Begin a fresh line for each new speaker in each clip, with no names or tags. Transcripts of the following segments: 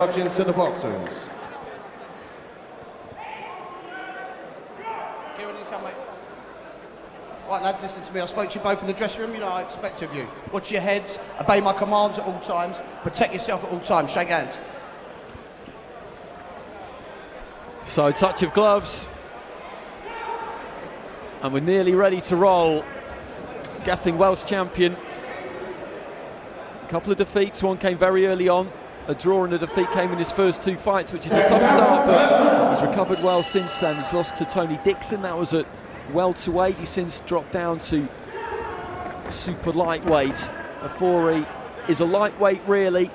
Instructions to the boxers.
Kieran, you come, mate. Right, lads, listen to me. I spoke to you both in the dressing room. You know what I expect of you. Watch your heads, obey my commands at all times, protect yourself at all times. Shake hands.
So, touch of gloves. And we're nearly ready to roll. Gething Welsh champion. A couple of defeats, one came very early on. A draw and a defeat came in his first two fights, which is a tough start, but he's recovered well since then. He's lost to Tony Dixon, that was at welterweight. He's since dropped down to super lightweight. Ofori is a lightweight really,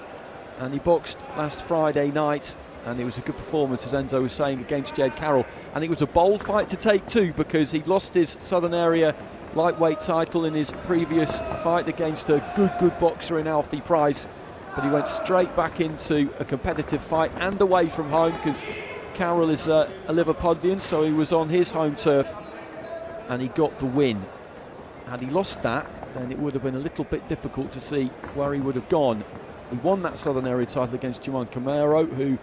and he boxed last Friday night, and it was a good performance, as Enzo was saying, against Jed Carroll. And it was a bold fight to take too, because he lost his Southern Area lightweight title in his previous fight against a good boxer in Alfie Price. But he went straight back into a competitive fight and away from home, because Carroll is a Liverpudlian, so he was on his home turf and he got the win. Had he lost that, then it would have been a little bit difficult to see where he would have gone. He won that Southern Area title against Juan Camaro, who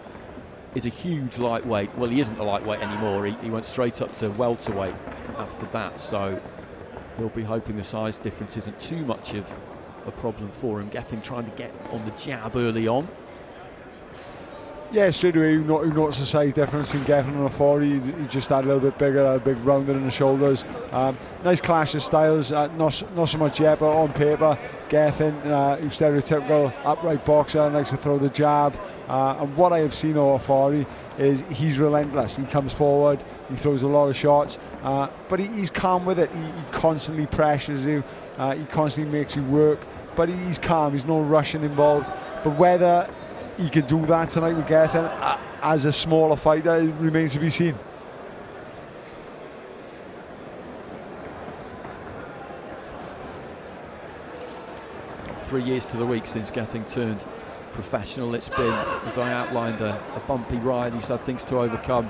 is a huge lightweight. Well, he isn't a lightweight anymore. He went straight up to welterweight after that, so he'll be hoping the size difference isn't too much of a problem for him. Gething trying to get on the jab early on.
Yeah, straight away you notice the size difference in Gething and Ofori. He just had a little bit bigger, a big rounder in the shoulders. Nice clash of styles, not so much yet, but on paper, Gething, who's stereotypical upright boxer, likes to throw the jab. And what I have seen of Ofori is he's relentless. He comes forward, he throws a lot of shots, but he's calm with it. He constantly pressures you, he constantly makes you work, but he's calm, there's no rushing involved. But whether he can do that tonight with Gething as a smaller fighter, it remains to be seen.
Three years to the week since Gething turned professional. It's been, as I outlined, a bumpy ride. He's had things to overcome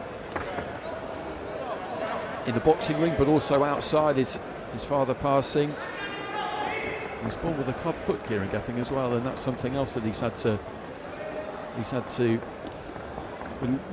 in the boxing ring, but also outside. His father passing. He was born with a club foot, Kieran Gething, as well, and that's something else that he's had to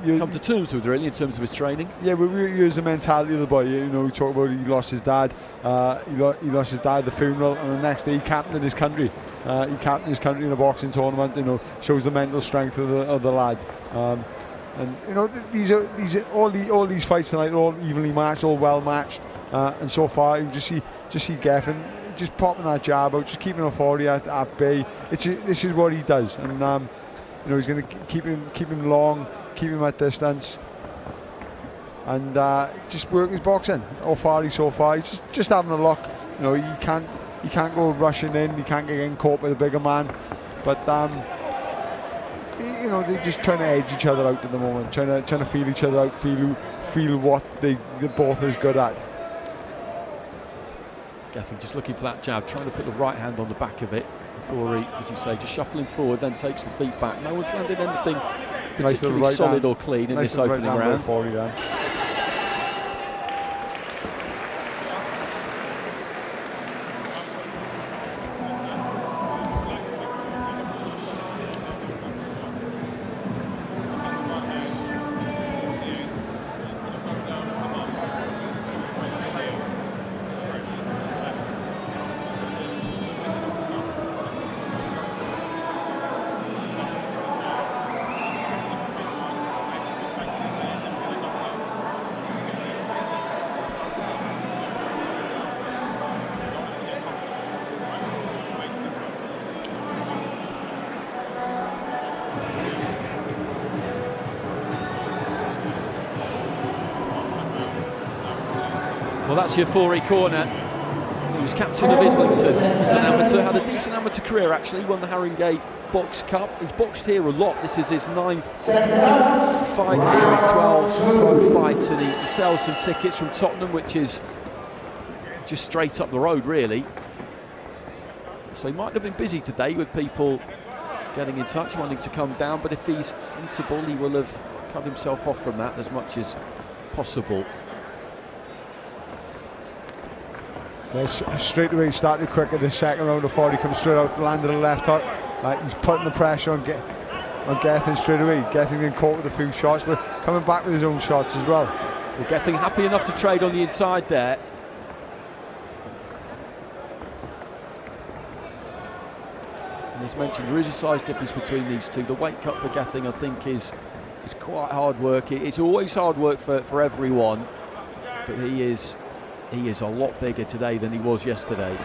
come to terms with, really, in terms of his training.
Yeah, but here's the mentality of the boy. You know, we talk about he lost his dad. He lost his dad at the funeral, and the next day he captained his country. He captained his country in a boxing tournament. You know, shows the mental strength of the lad. And you know, these are all these fights tonight are all evenly matched, all well matched. And so far, you just see Gething just popping that jab out, just keeping Ofori at bay. This is what he does, and you know, he's going to keep him long, keep him at distance, and just work his boxing. Ofori so far, he's just having a look. You know, he can't go rushing in, he can't get in caught with a bigger man, but you know, they're just trying to edge each other out at the moment, trying to feel each other out, feel what they're both as good at.
Gething just looking for that jab, trying to put the right hand on the back of it. Ofori, as you say, just shuffling forward, then takes the feet back. No one's landed anything particularly nice solid hand, or clean in this opening round. Well, that's your Ofori corner. He was captain of Islington. He's an amateur, had a decent amateur career actually. He won the Haringey Box Cup. He's boxed here a lot. This is his 9th fight here in 12 pro fights, and he sells some tickets from Tottenham, which is just straight up the road, really. So he might have been busy today with people getting in touch, wanting to come down, but if he's sensible, he will have cut himself off from that as much as possible.
Straight away, started quick in the second round. Ofori comes straight out, landed a left hook. He's putting the pressure on on Gething straight away. Gething getting caught with a few shots, but coming back with his own shots as well.
Well, Gething happy enough to trade on the inside there. And as mentioned, there is a size difference between these two. The weight cut for Gething, I think, is quite hard work. It's always hard work for everyone, but he is a lot bigger today than he was yesterday.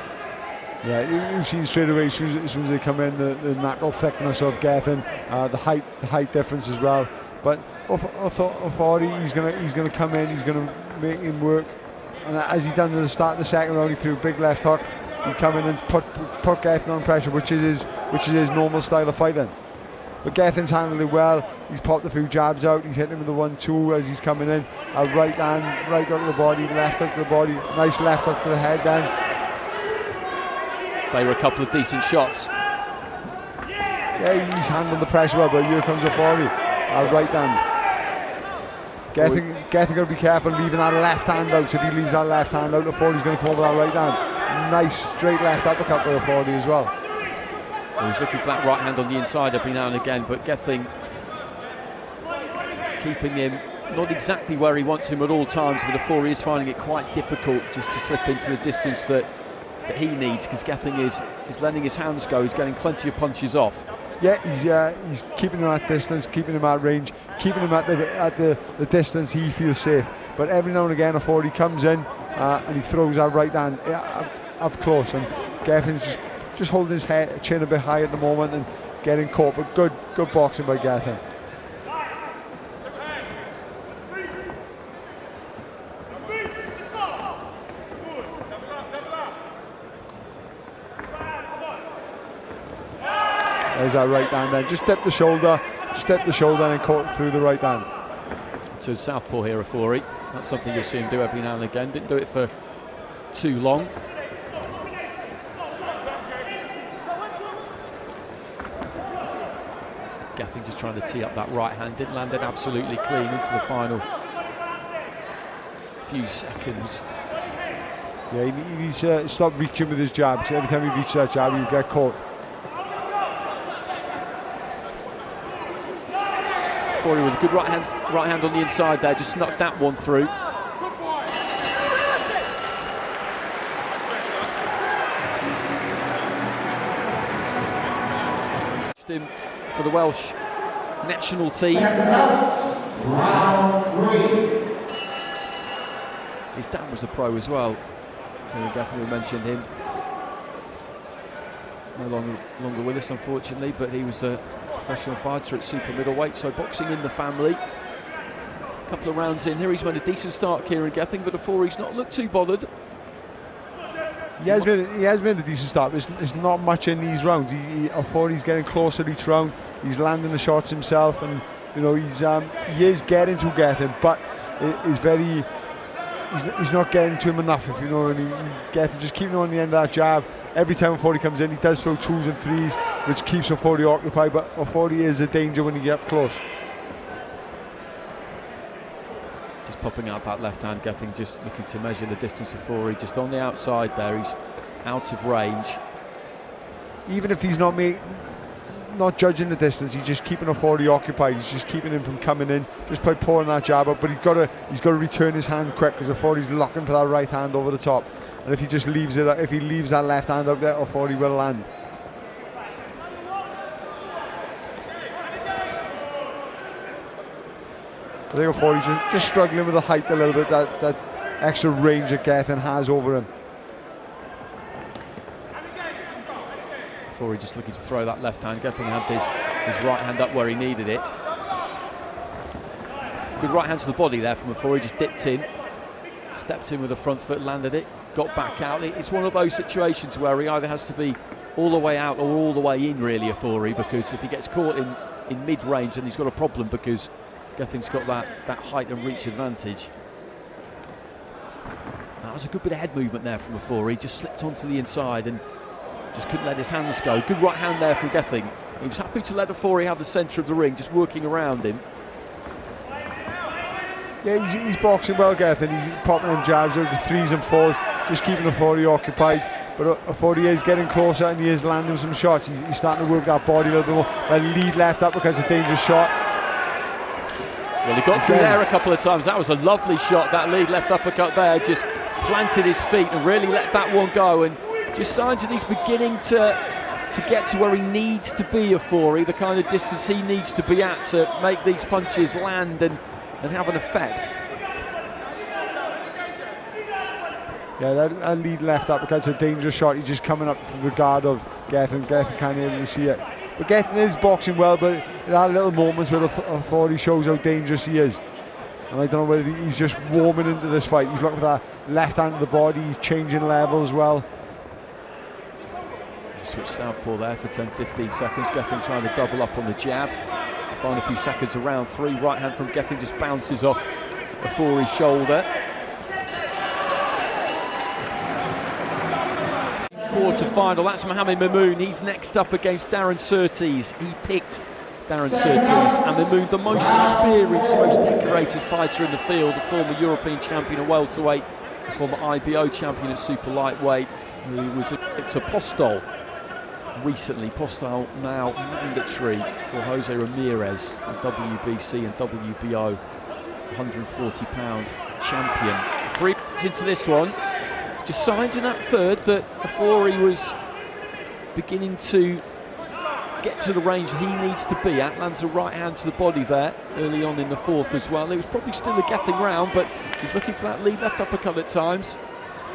Yeah, you've seen straight away as soon as they come in the knuckle thickness of Gething, the height difference as well. But I thought Ofori, he's gonna come in, he's gonna make him work, and as he done at the start of the second round, he threw a big left hook. He come in and put Gething on pressure, which is his normal style of fighting. But Gething's handled it well. He's popped a few jabs out. He's hitting him with the 1-2 as he's coming in. A right hand, right hook to the body, left hook to the body. Nice left hook to the head then.
They were a couple of decent shots.
Yeah, he's handling the pressure well, but here comes Ofori. Right hand. Gething got to be careful leaving that left hand out. So if he leaves that left hand out, Ofori's going to come over that right hand. Nice straight left uppercut by Ofori as well.
He's looking for that right hand on the inside every now and again, but Gething keeping him not exactly where he wants him at all times, but Ofori is finding it quite difficult just to slip into the distance that he needs, because Gething is letting his hands go. He's getting plenty of punches off.
Yeah, he's keeping him at distance, keeping him at range, keeping him at the distance he feels safe. But every now and again, Ofori comes in and he throws that right hand up close, and Gething's just holding his chin a bit high at the moment and getting caught. But good boxing by Gething. There's that right hand then. Just step the shoulder and caught through the right hand.
To southpaw here, Ofori. That's something you'll see him do every now and again. Didn't do it for too long. Gething just trying to tee up that right hand. Didn't land it absolutely clean into the final few seconds.
Yeah, he needs to stop reaching with his jabs. Every time he reaches that jab, he'll get caught.
Ofori with a good right hand on the inside there, just snuck that one through. Him for the Welsh national team.
Round 3.
His dad was a pro as well. Kieran Gething, we mentioned him. No longer with us, unfortunately, but he was a professional fighter at super middleweight, so boxing in the family. A couple of rounds in here, he's made a decent start, Kieran Gething, but Ofori's not looked too bothered.
He has made a decent start, but it's not much in these rounds. Ofori's getting closer each round. He's landing the shots himself, and you know he is getting to Gething, but he's not getting to him enough. If you know, and Gething just keeping on the end of that jab. Every time Ofori comes in, he does throw 2s and 3s, which keeps Ofori occupied. But Ofori is a danger when he gets close.
Just popping out that left hand, Gething just looking to measure the distance of Ofori, just on the outside there. He's out of range. Even if he's not judging the distance, he's just keeping Ofori occupied. He's just keeping him from coming in just by pouring that jab up. But he's got to return his hand quick, because Ofori's looking for that right hand over the top. And if he just leaves that left hand up there, Ofori will land. I think Ofori's just struggling with the height a little bit, that extra range that Gething has over him. Ofori just looking to throw that left hand. Gething had his right hand up where he needed it. Good right hand to the body there from Ofori, just dipped in, stepped in with the front foot, landed it, got back out. It's one of those situations where he either has to be all the way out or all the way in, really, Ofori, because if he gets caught in mid-range, then he's got a problem, because Gething's got that height and reach advantage. That was a good bit of head movement there from Ofori. Just slipped onto the inside and just couldn't let his hands go. Good right hand there from Gething. He was happy to let Ofori have the centre of the ring, just working around him.
Yeah, he's boxing well, Gething. He's popping in jabs out, the 3s and 4s, just keeping Ofori occupied. But Ofori is getting closer and he is landing some shots. He's starting to work that body a little bit more. That lead left up because it's a dangerous shot.
Well, he got through there a couple of times. That was a lovely shot, that lead left uppercut there. Just planted his feet and really let that one go. And just signs that he's beginning to get to where he needs to be, Ofori, the kind of distance he needs to be at to make these punches land and have an effect.
Yeah, that lead left up because it's a dangerous shot. He's just coming up from the guard of Gething. Gething can't even see it. But Gething is boxing well, but there are little moments where Ofori shows how dangerous he is. And I don't know whether he's just warming into this fight. He's looking for that left hand of the body. He's changing level as well.
Switch southpaw there for 10-15 seconds. Gething trying to double up on the jab. Final few seconds of round 3. Right hand from Gething just bounces off Ofori's shoulder. Quarter final, that's Mohamed Mamoun. He's next up against Darren Surtees. He picked Darren Surtees, and Mamoun, the most experienced, most decorated fighter in the field, the former European champion at welterweight, the former IBO champion at super lightweight, who was to Postol recently. Postol now mandatory for Jose Ramirez, the WBC and WBO 140-pound champion. 3 minutes into this one. Just signs in that third that Ofori was beginning to get to the range he needs to be at. Lands a right hand to the body there early on in the fourth as well. It was probably still a Gething round, but he's looking for that lead left uppercut at times.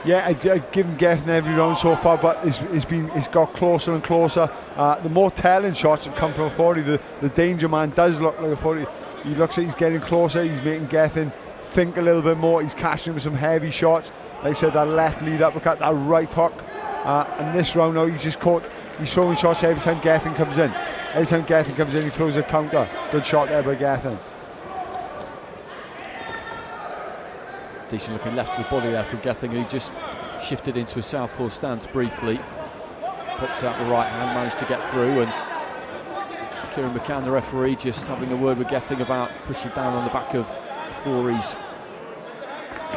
Yeah,
I've given Gething every round so far, but it's got closer and closer. The more telling shots have come from Ofori. The danger man does look like Ofori. He looks like he's getting closer. He's making Gething think a little bit more. He's cashing with some heavy shots. Like I said, that left lead uppercut, that right hook. And this round now, he's throwing shots every time Gething comes in. Every time Gething comes in, he throws a counter. Good shot there by Gething.
Decent looking left to the body there from Gething, who just shifted into a southpaw stance briefly. Popped out the right hand, managed to get through, and Kieran McCann, the referee, just having a word with Gething about pushing down on the back of Ofori's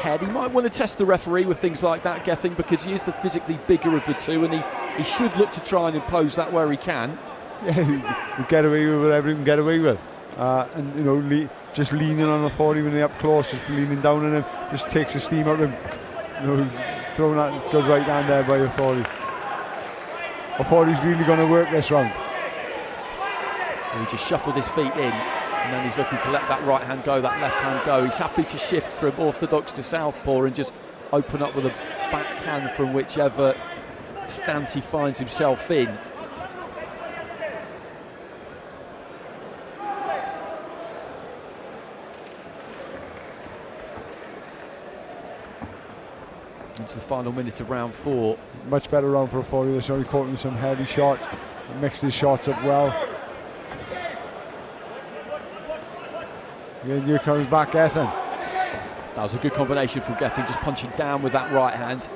head. He might want to test the referee with things like that, Gething, because he is the physically bigger of the two, and he should look to try and impose that where he can.
Yeah, he'll get away with whatever he can get away with. And you know, just leaning on Ofori when they're up close, just leaning down on him, just takes the steam out of him. You know, throwing that good right hand there by Ofori. Ofori's really going to work this round.
And he just shuffled his feet in, and then he's looking to let that right hand go, that left hand go. He's happy to shift from orthodox to southpaw and just open up with a backhand from whichever stance he finds himself in. Into the final minute of round 4.
Much better round for Ofori. They're only caught with some heavy shots, mixed his shots up well. Yeah, here comes back Gething.
That was a good combination from Gething, just punching down with that right hand.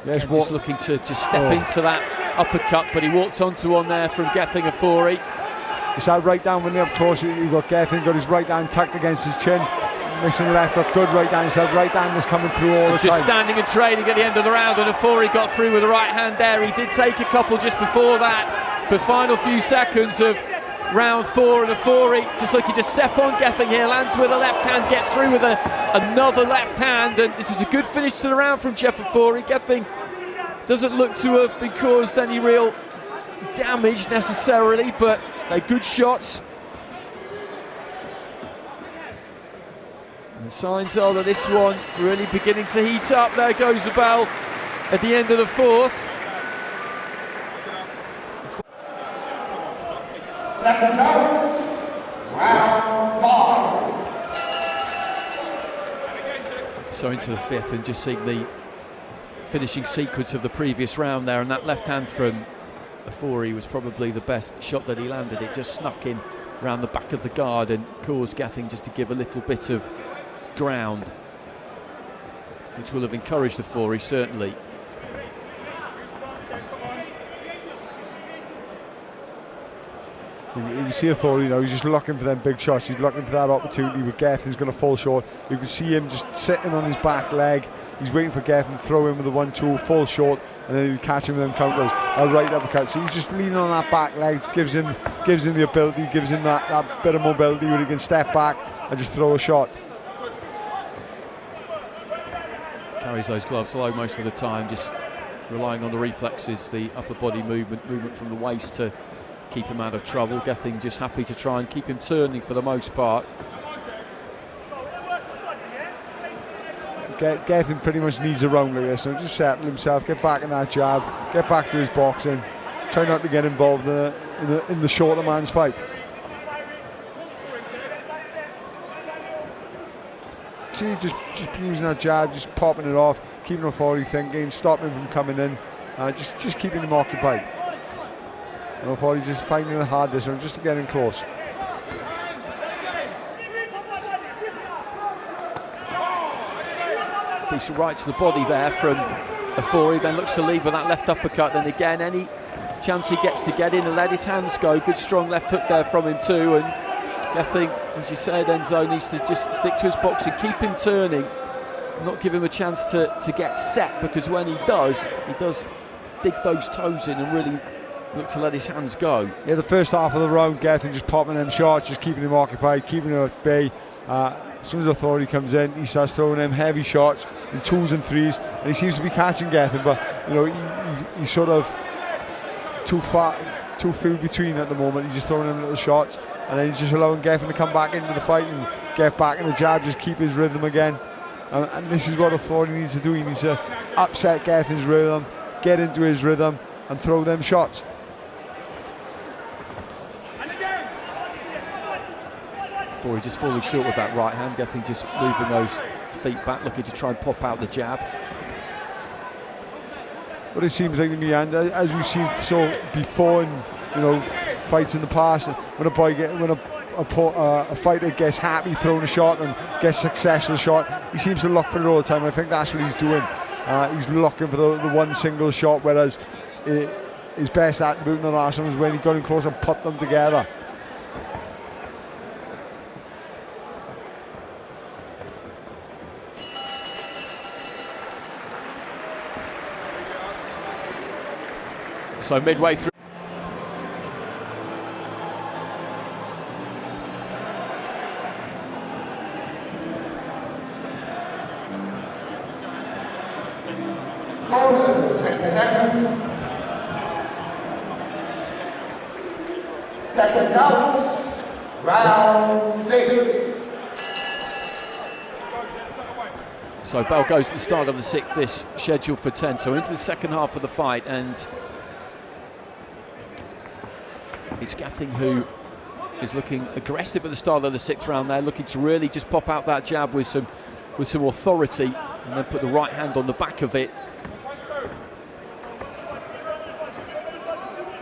Yes,
just looking to just step into that uppercut, but he walked onto one there from Gething. Ofori.
It's that right down when they're up close. You've got Gething, got his right hand tucked against his chin. Missing left, but good right hand. It's that right hand that's coming through all the time.
Just standing and trading at the end of the round, and Ofori got through with the right hand there. He did take a couple just before that, but final few seconds of round 4, and Ofori just looking to step on Gething here, lands with a left hand, gets through with another left hand, and this is a good finish to the round from Jeff Ofori. Gething doesn't look to have been caused any real damage necessarily, but they're good shots. And signs are that this one really beginning to heat up. There goes the bell at the end of the 4th.
Seconds out, round 5.
So into the 5th, and just seeing the finishing sequence of the previous round there, and that left hand from Ofori was probably the best shot that he landed. It just snuck in around the back of the guard and caused Gething just to give a little bit of ground, which will have encouraged Ofori certainly.
You see Ofori now, he's just looking for them big shots. He's looking for that opportunity with Gething's going to fall short. You can see him just sitting on his back leg. He's waiting for Gething, throw in with the 1-2, fall short, and then he'll catch him with them counters. A right uppercut. So he's just leaning on that back leg, gives him the ability, gives him that bit of mobility where he can step back and just throw a shot.
Carries those gloves low most of the time, just relying on the reflexes, the upper body movement from the waist to keep him out of trouble. Gething just happy to try and keep him turning for the most part.
Gething pretty much needs a round like this, so just settle himself, get back in that jab, get back to his boxing, try not to get involved in the shorter man's fight. See, just using that jab, just popping it off, keeping Ofori thinking, stopping him from coming in, just keeping him occupied. And Ofori just finding it hard this one, just to get in close.
Decent right to the body there from Ofori, then looks to lead with that left uppercut. Then again, any chance he gets to get in and let his hands go, good strong left hook there from him too. And Gething, as you said, Enzo, needs to just stick to his boxing, keep him turning, not give him a chance to get set, because when he does dig those toes in and really look to let his hands go.
Yeah, the first half of the round, Gething just popping them shots, just keeping him occupied, keeping him at bay. As soon as Ofori comes in, he starts throwing them heavy shots in 2s and 3s, and he seems to be catching Gething, but you know, he's sort of too few between at the moment. He's just throwing them little shots, and then he's just allowing Gething to come back into the fight and get back in the jab, just keep his rhythm again. And this is what Ofori needs to do. He needs to upset Gething's rhythm, get into his rhythm, and throw them shots.
Ofori just falling short with that right hand. Gething just moving those feet back, looking to try and pop out the jab.
But it seems like to me, and as we've seen so before in fights in the past, when a fighter gets happy throwing a shot and gets successful shot, he seems to look for it all the time. I think that's what he's doing. He's looking for the one single shot, whereas his best attribute in the last one was when he got in close and put them together.
So midway through.
Corners, 10 seconds. Seconds out. Round 6.
So bell goes at the start of the 6th, this scheduled for 10. So into the second half of the fight, and it's Gething who is looking aggressive at the start of the 6th round there, looking to really just pop out that jab with some authority, and then put the right hand on the back of it.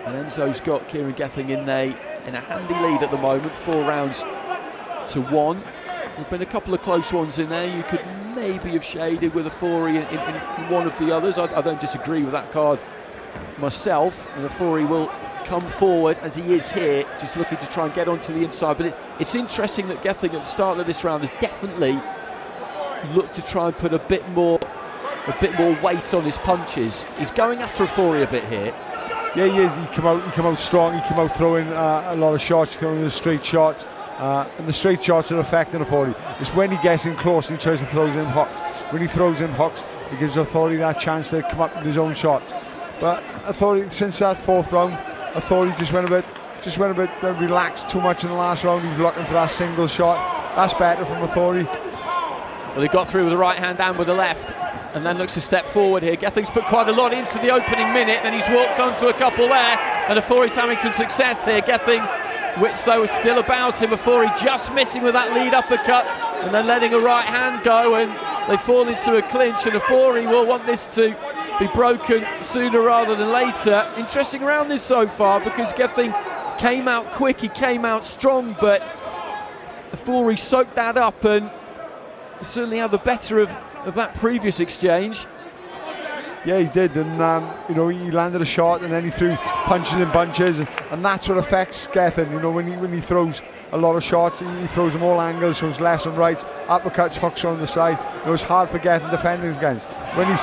And Enzo's got Kieran Gething in a handy lead at the moment, 4 rounds to 1. There've been a couple of close ones in there. You could maybe have shaded with Ofori in one of the others. I don't disagree with that card myself, and Ofori will come forward as he is here, just looking to try and get onto the inside. But it's interesting that Gething at the start of this round has definitely looked to try and put a bit more weight on his punches. He's going after Ofori a bit here.
Yeah, he is. He come out strong. He came out throwing a lot of shots, throwing the straight shots, and the straight shots are affecting Ofori. It's when he gets in close and he tries to throw in hooks. When he throws in hooks, he gives Ofori that chance to come up with his own shots. But Ofori, since that 4th round, Ofori just went a bit relaxed too much in the last round. He's looking for that single shot. That's better from Ofori.
Well, he got through with the right hand and with the left, and then looks to step forward here. Gething's put quite a lot into the opening minute, then he's walked onto a couple there, and Ofori's having some success here. Gething, which though is still about him. Ofori just missing with that lead uppercut, and then letting a right hand go, and they fall into a clinch, and Ofori will want this to be broken sooner rather than later. Interesting round this so far, because Gething came out quick, he came out strong, but Ofori soaked that up and certainly had the better of that previous exchange.
Yeah, he did, and you know, he landed a shot and then he threw punches in bunches, and that's what affects Gething. You know, when he throws a lot of shots, he throws them all angles, throws lefts and rights, uppercuts, hooks on the side. You know, it's hard for Gething defending against. When he's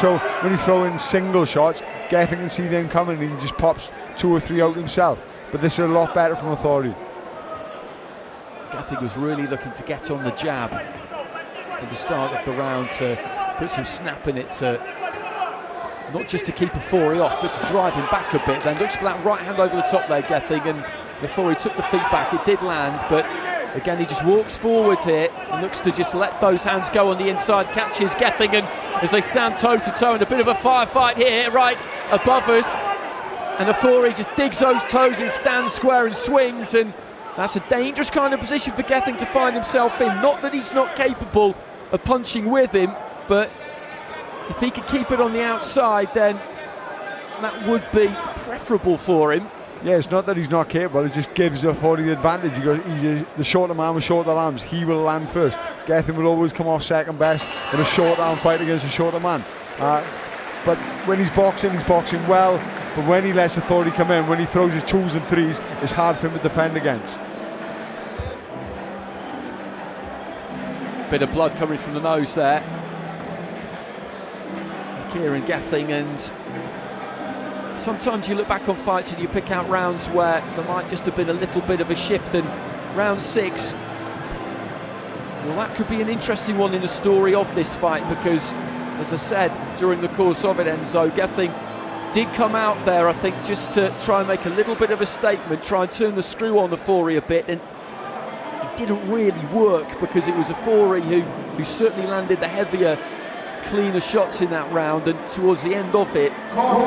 throwing single shots, Gething can see them coming and he just pops 2 or 3 out himself. But this is a lot better from Ofori.
Gething was really looking to get on the jab at the start of the round to put some snap in it, to not just to keep Ofori off, but to drive him back a bit. Then looks for that right hand over the top there, Gething, and Ofori took the feet back. It did land, but again he just walks forward here and looks to just let those hands go on the inside, catches Gething, and as they stand toe to toe in a bit of a firefight here right above us, and Ofori just digs those toes and stands square and swings, and that's a dangerous kind of position for Gething to find himself in. Not that he's not capable of punching with him, but if he could keep it on the outside, then that would be preferable for him.
Yeah, it's not that he's not capable, it just gives Ofori the advantage. The shorter man with shorter arms, he will land first. Gething will always come off second best in a short arm fight against a shorter man. But when he's boxing well, but when he lets Ofori come in, when he throws his 2s and 3s, it's hard for him to defend against.
Bit of blood coming from the nose there. Kieran Gething, and sometimes you look back on fights and you pick out rounds where there might just have been a little bit of a shift, and round 6, well, that could be an interesting one in the story of this fight, because as I said during the course of it, Enzo, Gething did come out there, I think, just to try and make a little bit of a statement, try and turn the screw on Ofori a bit, and it didn't really work, because it was Ofori who certainly landed the heavier, cleaner shots in that round, and towards the end of it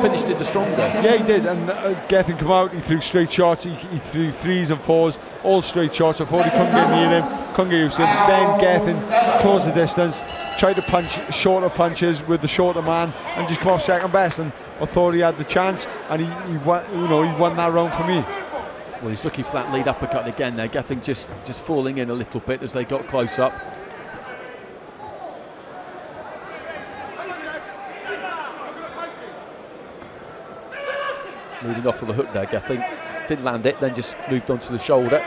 finished it the stronger.
Yeah, he did, and Gething come out, he threw straight shots, he threw 3s and 4s, all straight shots. Ofori couldn't get near him, couldn't get used to him. Then Gething closed the distance, tried to punch shorter punches with the shorter man and just come off second best, and Ofori had the chance, and he won that round for me.
Well, he's looking for that lead uppercut again there. Gething just falling in a little bit as they got close up. Moving off with the hook there, Gething didn't land it, then just moved on to the shoulder.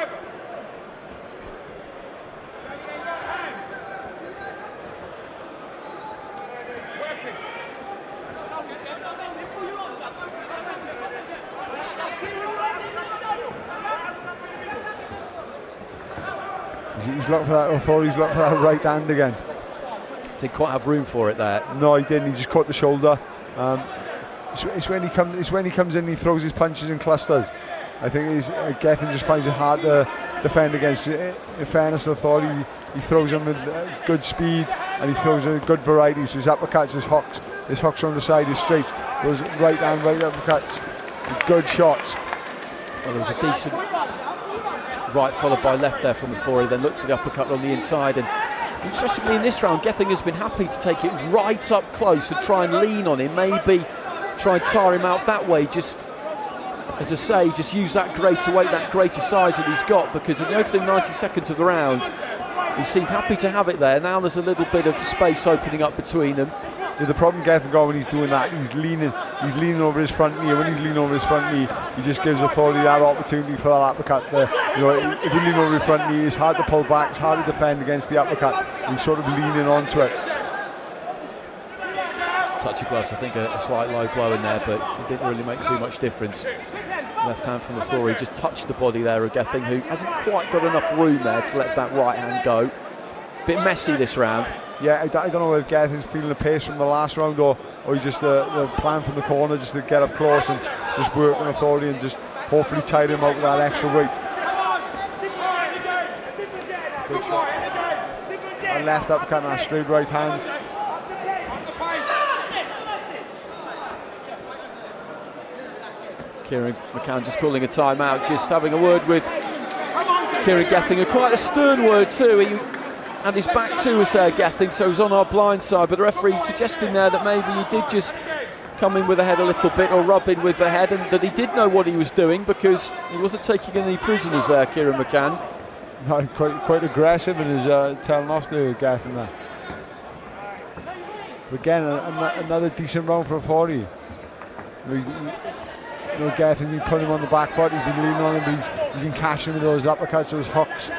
He's looking for that, Ofori's looking for that right hand again.
Didn't quite have room for it there.
No, he didn't, he just caught the shoulder. It's when he comes in, he throws his punches in clusters. I think Gething just finds it hard to defend against. In fairness to Ofori, he throws them with good speed, and he throws a good variety. So his uppercuts, his hooks on the side, his straights, those right hand, right uppercuts, good shots.
Well, there was a decent right followed by left there from Ofori, then looked for the uppercut on the inside, and interestingly in this round Gething has been happy to take it right up close and try and lean on him, maybe try and tire him out that way, just as I say, just use that greater weight, that greater size that he's got, because in the opening 90 seconds of the round he seemed happy to have it there. Now there's a little bit of space opening up between them.
Yeah, the problem Gething got when he's doing that, he's leaning over his front knee. When he's leaning over his front knee, he just gives Ofori that opportunity for that uppercut there. You know, if you lean over your front knee, it's hard to pull back, it's hard to defend against the uppercut. He's sort of leaning onto it.
Touch of gloves, I think a slight low blow in there, but it didn't really make too much difference. Left hand from Ofori just touched the body there of Gething, who hasn't quite got enough room there to let that right hand go. Bit messy this round.
Yeah, I don't know if Gething's feeling the pace from the last round, or he's just the plan from the corner just to get up close and just work on Ofori and just hopefully tire him out with that extra weight. Good shot. A left uppercut and a straight right hand.
Kieran McCann just calling a timeout, just having a word with Kieran Gething, and quite a stern word too. He had his back to us there, Gething, so he was on our blind side, but the referee suggesting there that maybe he did just come in with the head a little bit, or rub in with the head, and that he did know what he was doing, because he wasn't taking any prisoners there, Kieran McCann.
No, quite aggressive in his telling off to Gething there. But again, another decent round for Ofori. Gething, you put him on the back foot, he's been leaning on him, but he's been catching him with those uppercuts, those hooks.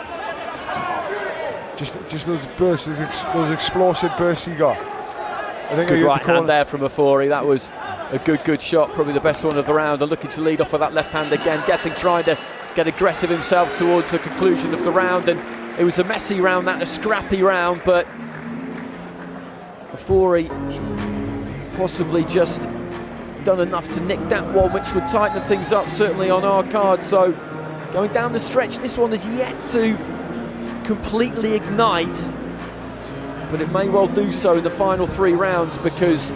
Just those bursts, those explosive bursts he got. I think
good right hand there from Ofori. That was a good shot, probably the best one of the round. And looking to lead off with that left hand again. Gething trying to get aggressive himself towards the conclusion of the round, and it was a messy round, that a scrappy round, but Ofori possibly just done enough to nick that one, which would tighten things up certainly on our card. So going down the stretch, this one is yet to completely ignite, but it may well do so in the final 3 rounds, because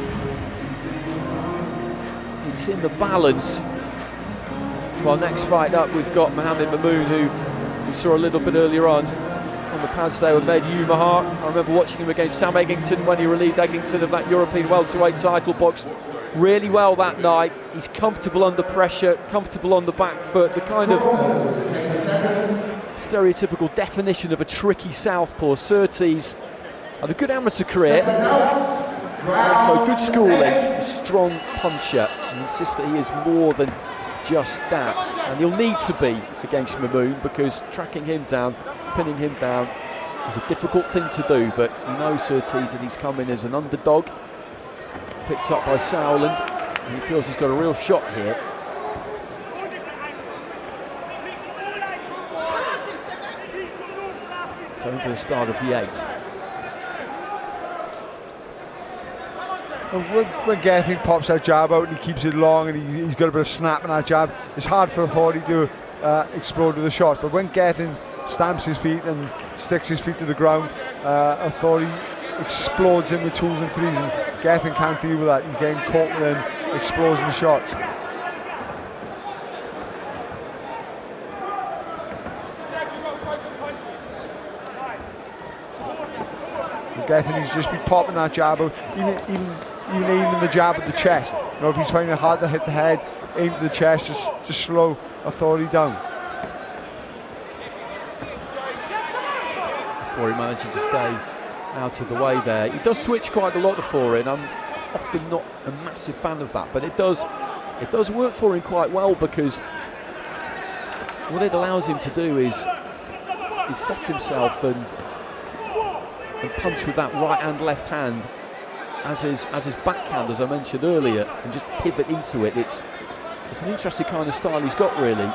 it's in the balance. Well, next fight up, we've got Mohamed Mamoun, who we saw a little bit earlier on the pads there with Med Umahar. I remember watching him against Sam Eggington when he relieved Eggington of that European welterweight title box really well that night. He's comfortable under pressure, comfortable on the back foot, the kind of stereotypical definition of a tricky southpaw. Surtees had a good amateur career, so good schooling, a strong puncher, and insists that he is more than just that, and he'll need to be against Mamoun, because tracking him down, pinning him down is a difficult thing to do. But he knows Surtees that he's come in as an underdog, picked up by Sauerland, and he feels he's got a real shot here. So into the start of the 8th.
When Gething pops that jab out and he keeps it long and he's got a bit of snap in that jab, it's hard for Ofori to explode with a shot. But when Gething stamps his feet and sticks his feet to the ground, Ofori explodes in with 2s and 3s, and Gething can't deal with that. He's getting caught with them exploding shots. Gething, he's just been popping that jab out, even aiming the jab at the chest. If he's finding it hard to hit the head, aim to the chest, just slow Ofori down.
Ofori managing to stay out of the way there. He does switch quite a lot, Ofori, and I'm often not a massive fan of that, but it does work for him quite well, because what it allows him to do is set himself and punch with that right and left hand as his backhand, as I mentioned earlier, and just pivot into it. It's an interesting kind of style he's got, really.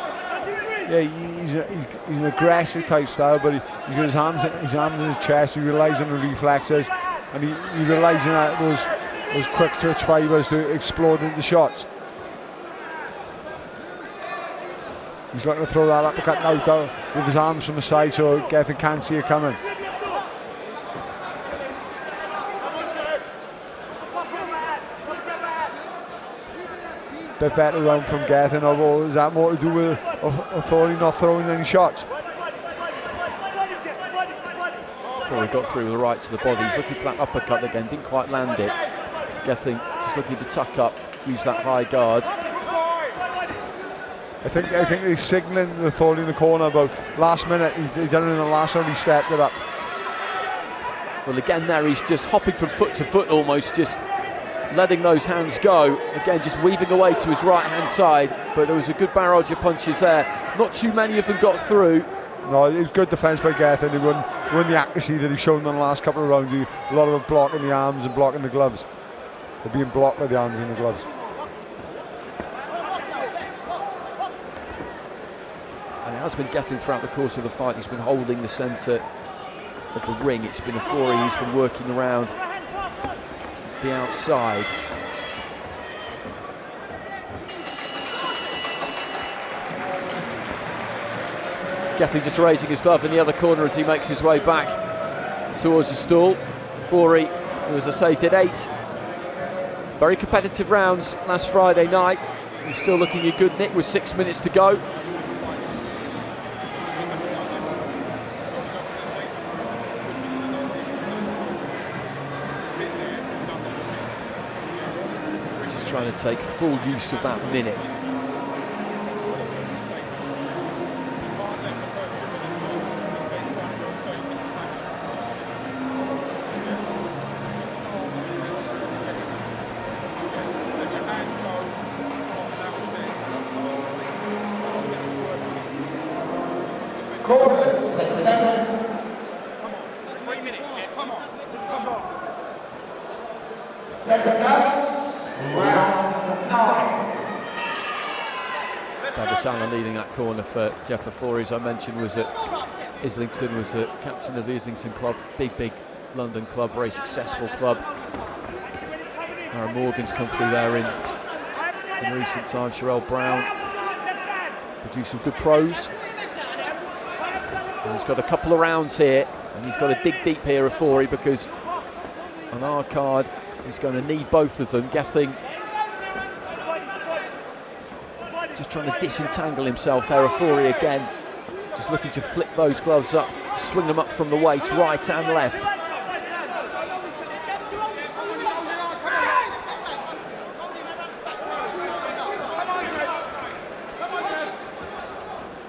Yeah, he's an aggressive type style, but he's got his arms in his chest. He relies on the reflexes, and he relies on those quick twitch fibers to explode into shots. He's looking to throw that uppercut now down with his arms from the side, so Gething can't see it coming. Bit better round from Gething, although is that more to do with Ofori not throwing any shots?
Ofori got through with the right to the body. He's looking for that uppercut again, didn't quite land it. Gething just looking to tuck up, use that high guard.
I think they're signalling the Ofori in the corner about last minute. He done it in the last round, he stepped it up.
Well, again there he's just hopping from foot to foot, almost just letting those hands go. Again, just weaving away to his right hand side, but there was a good barrage of punches there. Not too many of them got through.
No, it was good defence by Gething. He won the accuracy that he's shown in the last couple of rounds. A lot of them blocking the arms and blocking the gloves. They're being blocked by the arms and the gloves.
And it has been Gething throughout the course of the fight. He's been holding the centre of the ring. It's been Ofori who's been working around the outside. Gething just raising his glove in the other corner as he makes his way back towards the stall. Ofori, who, as I say, did 8 very competitive rounds last Friday night. He's still looking a good nick with 6 minutes to go. Trying to take full use of that minute.
Seconds. Round 9.
Babasala leading that corner for Jeff Ofori, as I mentioned, was at Islington, was a captain of the Islington club, big London club, very successful club. Aaron Morgan's come through there in recent times. Sherelle Brown produced some good pros. And he's got a couple of rounds here, and he's got to dig deep here, Ofori, because on our card he's going to need both of them. Gething just trying to disentangle himself there. Ofori again, just looking to flip those gloves up, swing them up from the waist, right and left.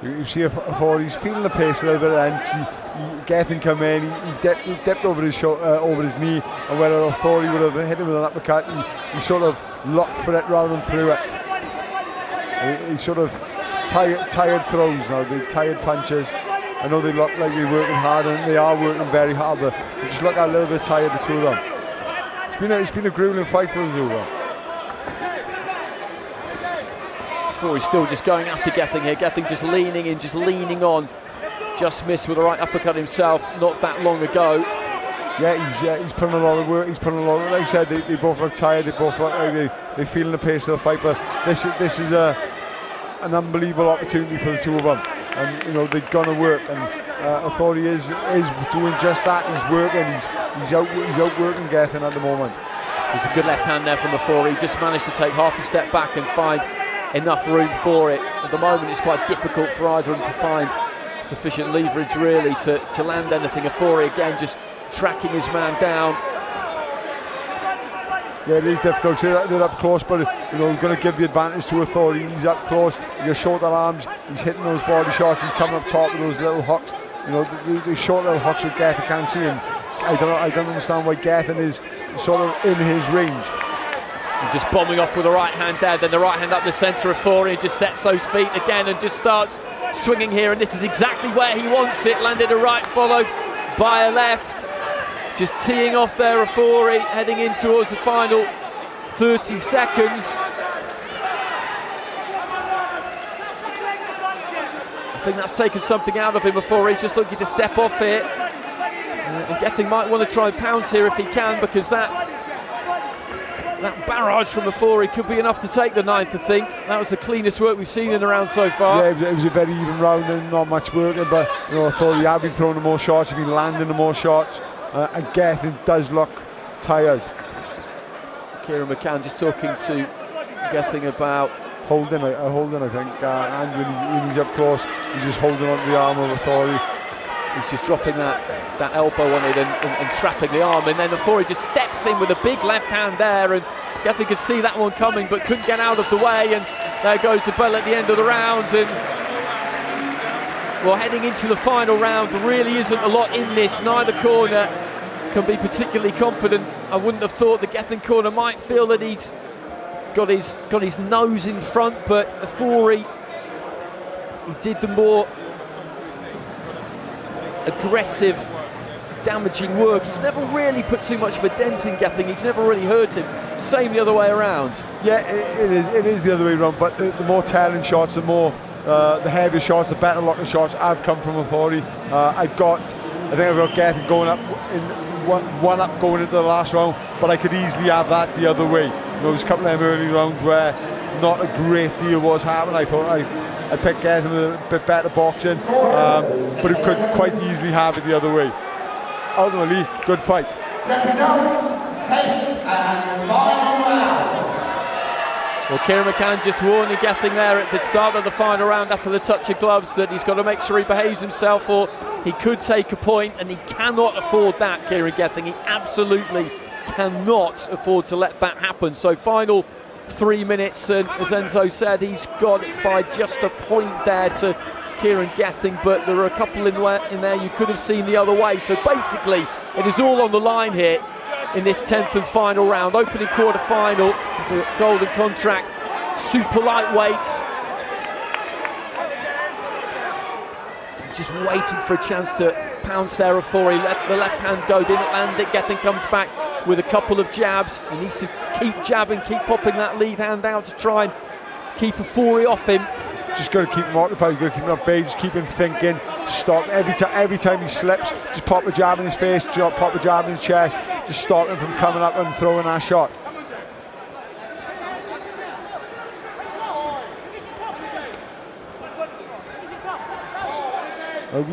You see Ofori's feeling the pace a little bit, and Gething come in, he dipped over his knee, and whether Ofori would have hit him with an uppercut, he sort of locked for it rather than threw it. He sort of tired throws now, the tired punches. I know they look like they're working hard, and they are working very hard, but they just look a little bit tired, the two of them. It's been a grueling fight for the two of them.
Ofori still just going after Gething here. Gething just leaning in, just leaning on. Just missed with the right uppercut himself not that long ago.
Yeah, he's putting a lot of work. He's putting a lot of, like I said, they both look tired. They both look like they're feeling the pace of the fight. But this is an unbelievable opportunity for the two of them, and you know they're gonna work. And Ofori is doing just that. He's working. He's outworking Gething at the moment.
There's a good left hand there from Ofori. He just managed to take half a step back and find enough room for it. At the moment, it's quite difficult for either of them to find sufficient leverage really to land anything. Ofori again just tracking his man down.
Yeah, it is difficult. They're up close, but you know, we're going to give the advantage to Ofori. He's up close. He's got shorter arms. He's hitting those body shots. He's coming up top with those little hooks. You know, the short little hooks with Gething. I can't see him. I don't understand why Gething is sort of in his range.
And just bombing off with the right hand there, then the right hand up the centre of Ofori, just sets those feet again and just starts swinging here, and this is exactly where he wants it. Landed a right followed by a left. Just teeing off there, Ofori, heading in towards the final 30 seconds. I think that's taken something out of him. Ofori's just looking to step off here. And Gething might want to try and pounce here if he can, because that barrage from Ofori could be enough to take the ninth, I think. That was the cleanest work we've seen in the round so far.
Yeah, it was a very even round and not much working, but you know, I thought he had been throwing the more shots, he'd been landing the more shots, and Gething does look tired.
Kieran McCann just talking to Gething about
holding, I think, and when he's up close, he's just holding onto the arm of Ofori.
He's just dropping that elbow on it and trapping the arm, and then Ofori just steps in with a big left hand there, and Gething could see that one coming but couldn't get out of the way, and there goes the bell at the end of the round. And well, heading into the final round, there really isn't a lot in this. Neither corner can be particularly confident. I wouldn't have thought the Gething corner might feel that he's got his nose in front, but Ofori, he did the more aggressive, damaging work. He's never really put too much of a dent in Gething. He's never really hurt him. Same the other way around.
Yeah, it is the other way around, but the more telling shots, the heavier shots, the better looking shots have come from Ofori. I think I've got Gething going up in one up going into the last round, but I could easily have that the other way. You know, there's a couple of them early rounds where not a great deal was happening. I thought I picked Gething with a bit better boxing, but it could quite easily have it the other way. Ultimately, good fight.
Seconds, 10 and final round.
Well, Kieran McCann just warning Gething there at the start of the final round after the touch of gloves that he's got to make sure he behaves himself, or he could take a point, and he cannot afford that, Kieran Gething. He absolutely cannot afford to let that happen. So final 3 minutes, and as Enzo said, he's got it by just a point there to Kieran Gething, but there are a couple in there you could have seen the other way. So basically, it is all on the line here in this 10th and final round. Opening quarter final, the golden contract, super lightweights. Just waiting for a chance to pounce there. Ofori let the left hand go, didn't land it. Gething comes back with a couple of jabs. He needs to keep jabbing, keep popping that lead hand out to try and keep Ofori off him.
Just got to keep him occupied, you've got to keep him at bay, just keep him thinking, stop. Every time he slips, just pop a jab in his face, pop a jab in his chest, just stop him from coming up and throwing that shot.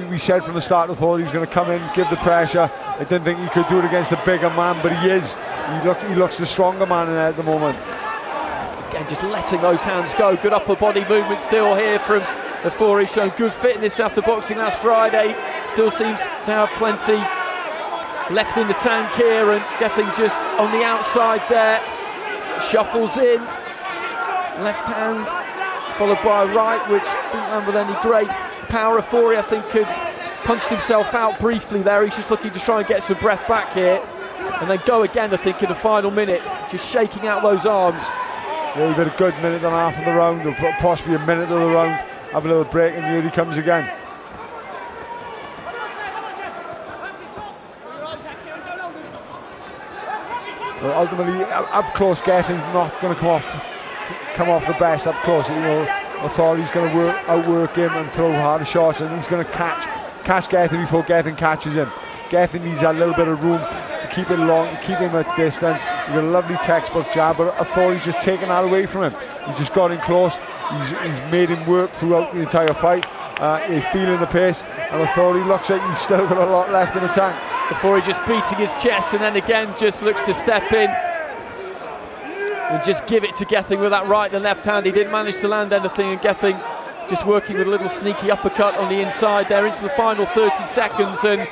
We said from the start of the fall he was going to come in, give the pressure. I didn't think he could do it against a bigger man, but he is. He looks the stronger man in there at the moment.
Again, just letting those hands go. Good upper body movement still here from Ofori, showing good fitness after boxing last Friday. Still seems to have plenty left in the tank here, and Gething just on the outside there. Shuffles in. Left hand followed by right, which didn't land with any great power. Ofori, I think, could punched himself out briefly there. He's just looking to try and get some breath back here, and then go again, I think, in the final minute, just shaking out those arms.
Yeah, we've had a good minute and a half of the round, or possibly a minute of the round. Have a little break, and here he comes again. Well, ultimately, up close, Gething's not going to come off the best up close. You know, Ofori's going to outwork him and throw harder shots, and he's going to catch Gething before Gething catches him. Gething needs a little bit of room to keep it long, keep him at distance. He's got a lovely textbook jab, but Ofori's just taken that away from him. He just got in close. He's made him work throughout the entire fight. He's feeling the pace, and Ofori looks like he's still got a lot left in the tank.
Ofori just beating his chest, and then again just looks to step in and just give it to Gething with that right and left hand. He didn't manage to land anything, and Gething just working with a little sneaky uppercut on the inside there into the final 30 seconds, and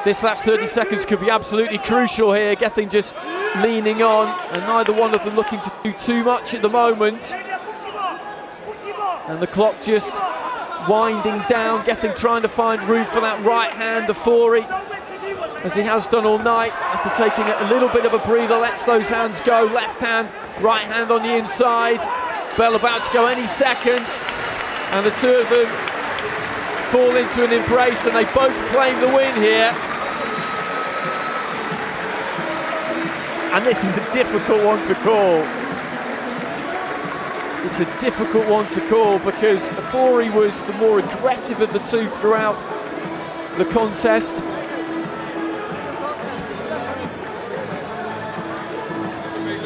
this last 30 seconds could be absolutely crucial here. Gething just leaning on, and neither one of them looking to do too much at the moment, and the clock just winding down. Gething trying to find room for that right hand. Ofori, as he has done all night, after taking a little bit of a breather, lets those hands go. Left hand, right hand on the inside. Bell about to go any second, and the two of them fall into an embrace, and they both claim the win here. And this is a difficult one to call. It's a difficult one to call because Ofori was the more aggressive of the two throughout the contest.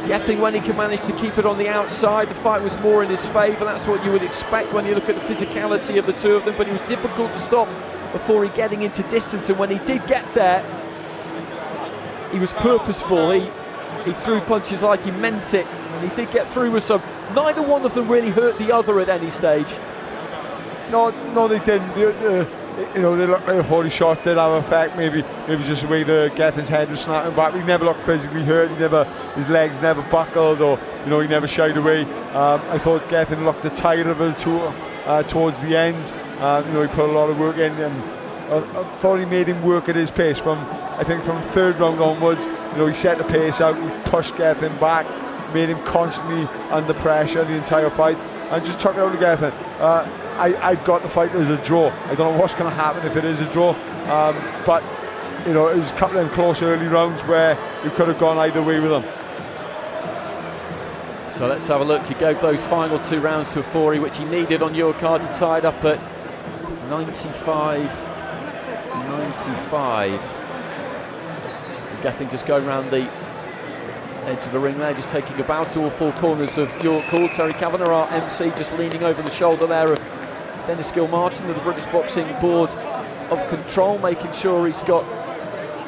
Gething, when he could manage to keep it on the outside, the fight was more in his favour. That's what you would expect when you look at the physicality of the two of them, but it was difficult to stop Ofori getting into distance, and when he did get there, he was purposeful. He threw punches like he meant it, and he did get through with some. Neither one of them really hurt the other at any stage.
No, they didn't. You know, they looked like Ofori's shot did have effect. Maybe just the way the Gething's head was snapping back. He never looked physically hurt. His legs never buckled, or he never shied away. I thought Gething looked the tighter of the two towards the end. He put a lot of work in, and I thought he made him work at his pace. From third round onwards, he set the pace out. He pushed Gething back, made him constantly under pressure the entire fight, and just took it out of Gething. I've got the fight as a draw. I don't know what's going to happen if it is a draw, but it was a couple of close early rounds where you could have gone either way with them.
So let's have a look. He gave those final two rounds to Ofori, which he needed on your card to tie it up at 95. Gething just going around the edge of the ring there, just taking a bow to all four corners of your call. Terry Kavanagh, our MC, just leaning over the shoulder there of Dennis Gilmartin of the British Boxing Board of Control, making sure he's got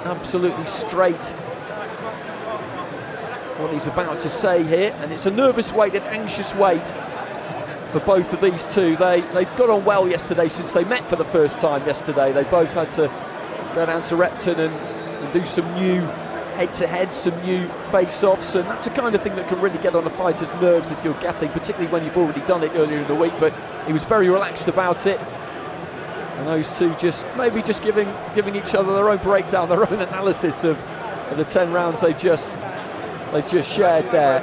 absolutely straight what he's about to say here. And it's a nervous wait, an anxious wait for both of these two. They've got on well yesterday since they met for the first time yesterday. They both had to go down to Repton and do some new head-to-head, some new face-offs, and that's the kind of thing that can really get on a fighter's nerves if you're Gething, particularly when you've already done it earlier in the week. But he was very relaxed about it, and those two just giving each other their own breakdown, their own analysis of the 10 rounds they just shared there.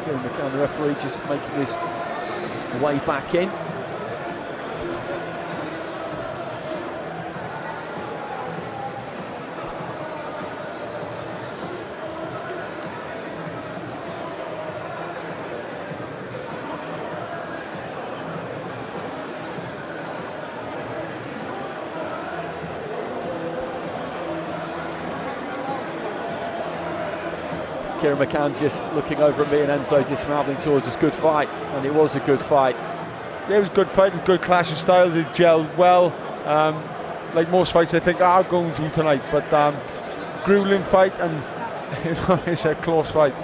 Kieran, the referee, just making his way back in. Kieran McCann just looking over at me and Enzo just mouthing towards us. Good fight, and it was a good fight.
Yeah, it was a good fight, a good clash of styles. It gelled well. Like most fights, I think are going to tonight, but grueling fight, and it's a close fight.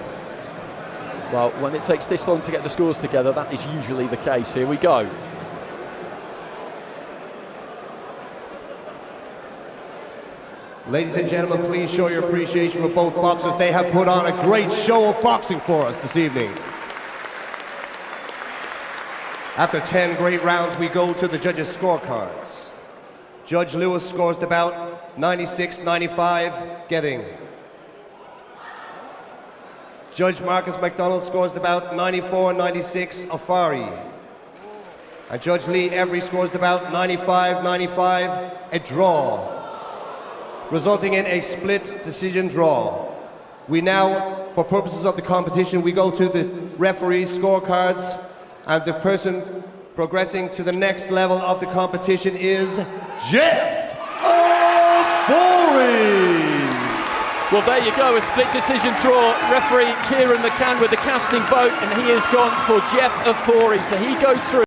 Well, when it takes this long to get the scores together, that is usually the case. Here we go.
Ladies and gentlemen, please show your appreciation for both boxers. They have put on a great show of boxing for us this evening. After 10 great rounds, we go to the judges' scorecards. Judge Lewis scores the bout 96-95, Gething. Judge Marcus MacDonald scores the bout 94-96, Ofori. And Judge Lee Every scores the bout 95-95, a draw, resulting in a split decision draw. We now, for purposes of the competition, we go to the referees' scorecards, and the person progressing to the next level of the competition is Jeff Ofori.
Well, there you go, a split decision draw. Referee Kieran McCann with the casting vote, and he has gone for Jeff Ofori, so he goes through.